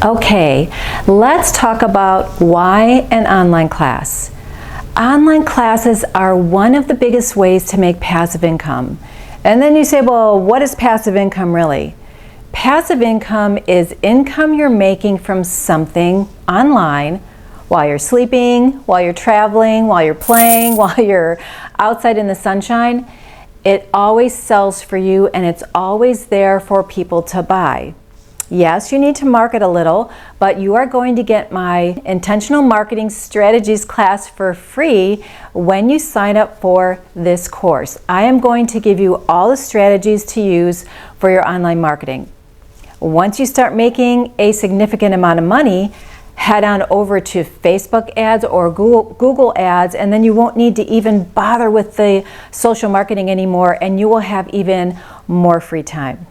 Okay, let's talk about why an online class. Online classes are one of the biggest ways to make passive income. And then you say, well, what is passive income really? Passive income is income you're making from something online while you're sleeping, while you're traveling, while you're playing, while you're outside in the sunshine. It always sells for you and it's always there for people to buy. Yes, you need to market a little, but you are going to get my Intentional Marketing Strategies class for free when you sign up for this course. I am going to give you all the strategies to use for your online marketing. Once you start making a significant amount of money, head on over to Facebook ads or Google ads, and then you won't need to even bother with the social marketing anymore, and you will have even more free time.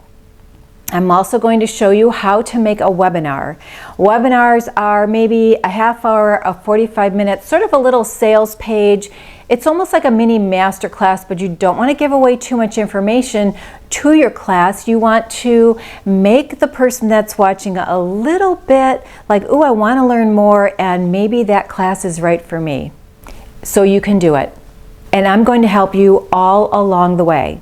I'm also going to show you how to make a webinar. Webinars are maybe a half hour, a 45 minutes, sort of a little sales page. It's almost like a mini master class, but you don't want to give away too much information to your class. You want to make the person that's watching a little bit like, ooh, I want to learn more, and maybe that class is right for me. So you can do it. And I'm going to help you all along the way.